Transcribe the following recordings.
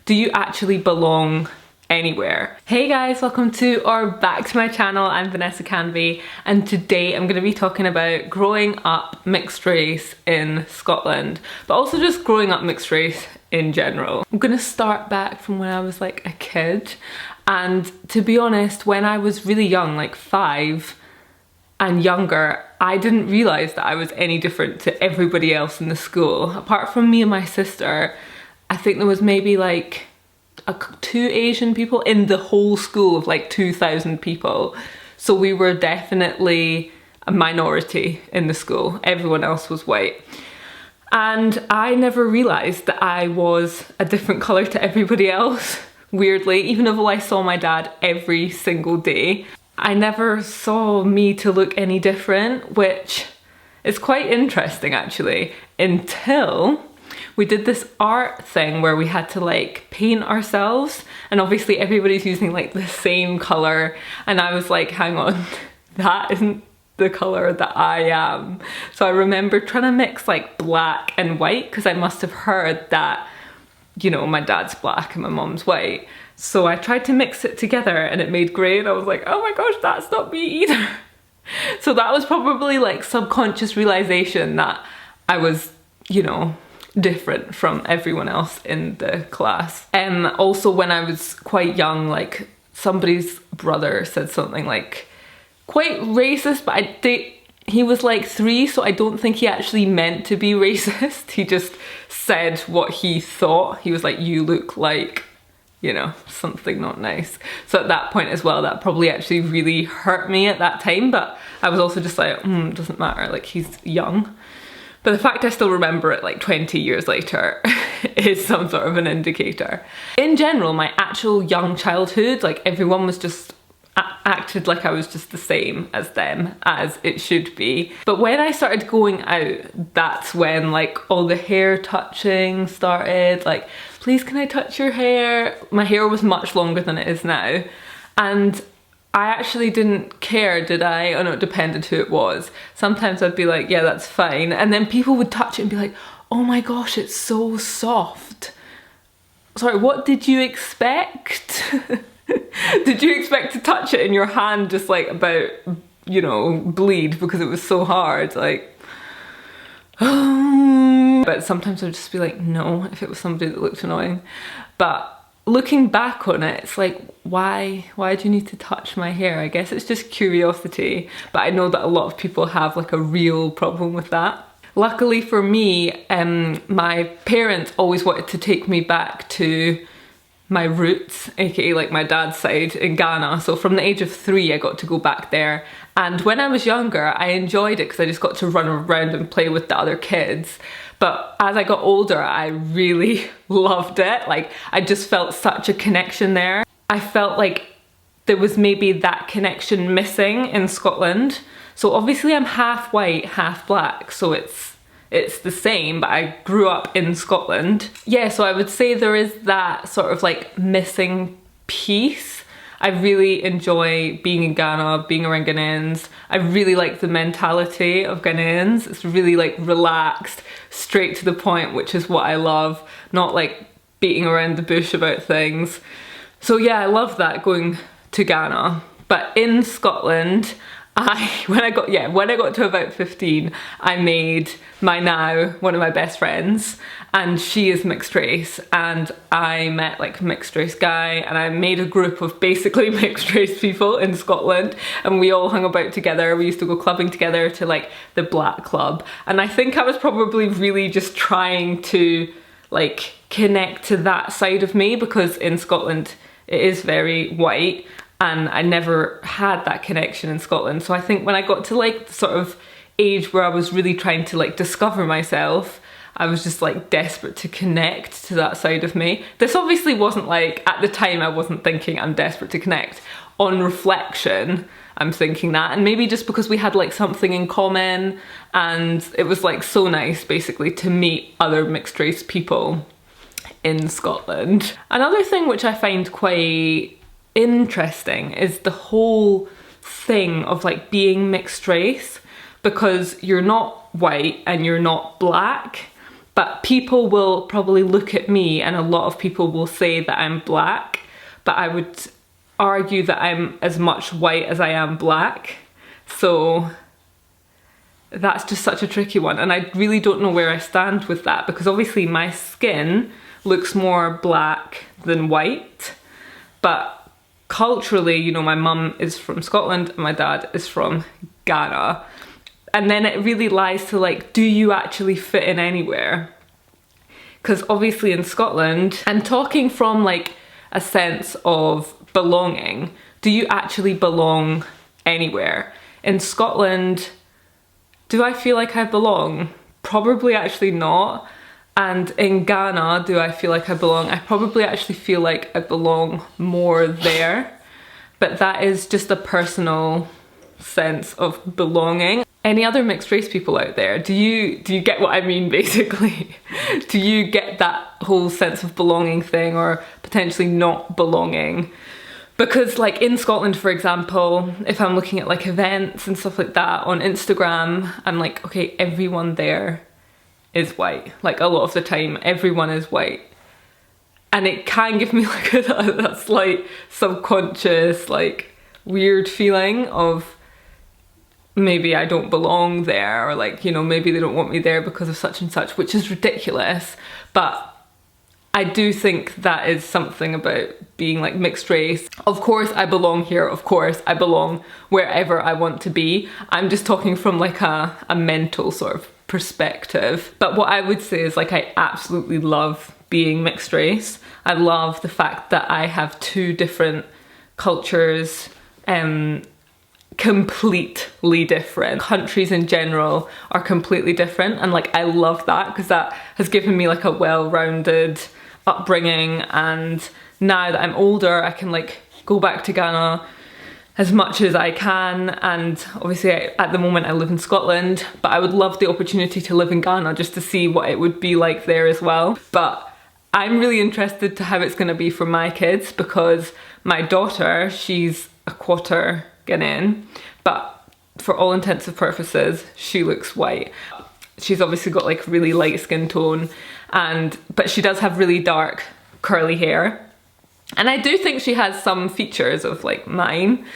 Do you actually belong anywhere? Hey guys, welcome to or back to my channel. I'm Vanessa Canvey, and today I'm going to be talking about growing up mixed race in Scotland, but also just growing up mixed race in general. I'm going to start back from when I was like a kid, and to be honest, when I was really young, like 5 and younger, I didn't realise that I was any different to everybody else in the school. Apart from me and my sister, I think there was maybe like 2 Asian people in the whole school of like 2,000 people. So we were definitely a minority in the school. Everyone else was white. And I never realised that I was a different colour to everybody else, weirdly, even though I saw my dad every single day. I never saw me to look any different, which is quite interesting actually, until we did this art thing where we had to like paint ourselves, and obviously everybody's using like the same colour, and I was like, hang on, that isn't the colour that I am. So I remember trying to mix like black and white, because I must have heard that, you know, my dad's black and my mom's white. So I tried to mix it together and it made grey, and I was like, oh my gosh, that's not me either. So that was probably like subconscious realisation that I was, you know, different from everyone else in the class. Also when I was quite young, like somebody's brother said something like quite racist, but he was like 3, so I don't think he actually meant to be racist. He just said what he thought. He was like, you look like, you know, something not nice. So at that point as well, that probably actually really hurt me at that time, but I was also just like, it doesn't matter, like he's young. But the fact I still remember it like 20 years later is some sort of an indicator. In general, my actual young childhood, like everyone was just acted like I was just the same as them, as it should be. But when I started going out, that's when like all the hair touching started, like, please can I touch your hair? My hair was much longer than it is now, and I actually didn't care, did I? Oh no, it depended who it was. Sometimes I'd be like, yeah, that's fine, and then people would touch it and be like, oh my gosh, it's so soft. Sorry, what did you expect? Did you expect to touch it in your hand just like about, you know, bleed because it was so hard? Like, but sometimes I'd just be like, no, if it was somebody that looked annoying. But looking back on it, it's like, why do you need to touch my hair? I guess it's just curiosity, but I know that a lot of people have like a real problem with that. Luckily for me, my parents always wanted to take me back to my roots, aka like my dad's side in Ghana. So from the age of 3 I got to go back there, and when I was younger I enjoyed it because I just got to run around and play with the other kids. But as I got older I really loved it. Like I just felt such a connection there. I felt like there was maybe that connection missing in Scotland. So obviously I'm half white, half black, so it's the same, but I grew up in Scotland. Yeah, so I would say there is that sort of like missing piece. I really enjoy being in Ghana, being around Ghanaians. I really like the mentality of Ghanaians. It's really like relaxed, straight to the point, which is what I love. Not like beating around the bush about things. So yeah, I love that, going to Ghana. But in Scotland, when I got to about 15, I made one of my best friends, and she is mixed race, and I met like a mixed race guy, and I made a group of basically mixed race people in Scotland, and we all hung about together. We used to go clubbing together to like the Black Club, and I think I was probably really just trying to like connect to that side of me, because in Scotland it is very white, and I never had that connection in Scotland. So I think when I got to like the sort of age where I was really trying to like discover myself, I was just like desperate to connect to that side of me. This obviously wasn't like, at the time I wasn't thinking I'm desperate to connect. On reflection, I'm thinking that, and maybe just because we had like something in common, and it was like so nice basically to meet other mixed race people in Scotland. Another thing which I find quite interesting is the whole thing of like being mixed race, because you're not white and you're not black, But people will probably look at me and a lot of people will say that I'm black, but I would argue that I'm as much white as I am black. So that's just such a tricky one, and I really don't know where I stand with that, because obviously my skin looks more black than white, but culturally, you know, my mum is from Scotland and my dad is from Ghana, and then it really lies to like, do you actually fit in anywhere? Because obviously in Scotland, and talking from like a sense of belonging, do you actually belong anywhere? In Scotland, do I feel like I belong? Probably actually not. And in Ghana, do I feel like I belong? I probably actually feel like I belong more there. But that is just a personal sense of belonging. Any other mixed race people out there? Do you get what I mean, basically? Do you get that whole sense of belonging thing, or potentially not belonging? Because like in Scotland, for example, if I'm looking at like events and stuff like that on Instagram, I'm like, okay, everyone there is white. Like a lot of the time, everyone is white. And it can give me like a slight subconscious, like weird feeling of maybe I don't belong there, or like, you know, maybe they don't want me there because of such and such, which is ridiculous. But I do think that is something about being like mixed race. Of course I belong here, of course I belong wherever I want to be. I'm just talking from like a mental sort of perspective. But what I would say is like, I absolutely love being mixed race. I love the fact that I have two different cultures, completely different. Countries in general are completely different, and like I love that, because that has given me like a well-rounded upbringing, and now that I'm older I can like go back to Ghana as much as I can, and obviously at the moment I live in Scotland, but I would love the opportunity to live in Ghana just to see what it would be like there as well. But I'm really interested to how it's going to be for my kids, because my daughter, she's a quarter Ghanaian, but for all intents and purposes she looks white. She's obviously got like really light skin tone, but she does have really dark curly hair, and I do think she has some features of like mine.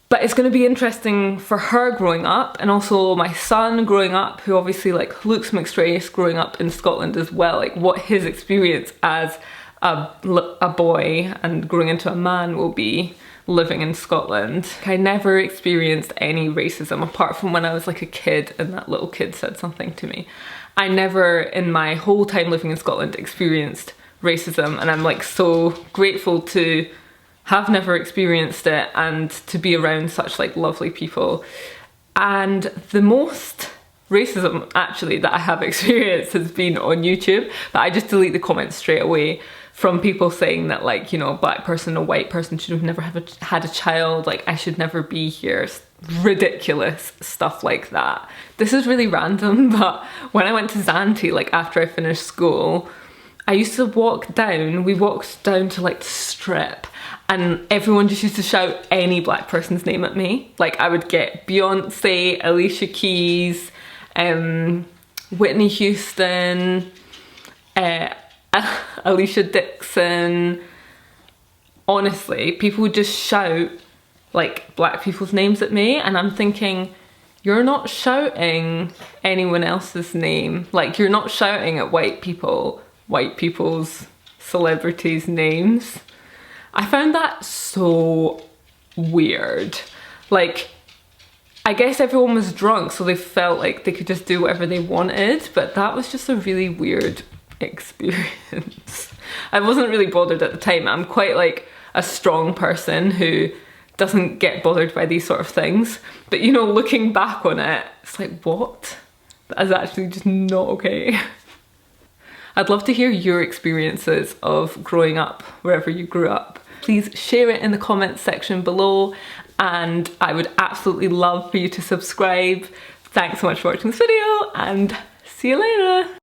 But it's going to be interesting for her growing up, and also my son growing up, who obviously like looks mixed race, growing up in Scotland as well, like what his experience as a boy and growing into a man will be living in Scotland. I never experienced any racism apart from when I was like a kid and that little kid said something to me. I never in my whole time living in Scotland experienced racism, and I'm like so grateful to have never experienced it and to be around such like lovely people. And the most racism actually that I have experienced has been on YouTube, but I just delete the comments straight away from people saying that like, you know, a black person, a white person should have never had a child, like I should never be here, ridiculous stuff like that. This is really random, but when I went to Zante, like after I finished school, I used to walk down, we walked down to like the strip, and everyone just used to shout any black person's name at me. Like I would get Beyonce, Alicia Keys, Whitney Houston, Alicia Dixon. Honestly, people would just shout like black people's names at me, and I'm thinking, you're not shouting anyone else's name. Like you're not shouting at white people's celebrities' names. I found that so weird. Like, I guess everyone was drunk, so they felt like they could just do whatever they wanted, but that was just a really weird experience. I wasn't really bothered at the time. I'm quite like a strong person who doesn't get bothered by these sort of things. But you know, looking back on it, it's like, what? That is actually just not okay. I'd love to hear your experiences of growing up wherever you grew up. Please share it in the comments section below, and I would absolutely love for you to subscribe. Thanks so much for watching this video, and see you later.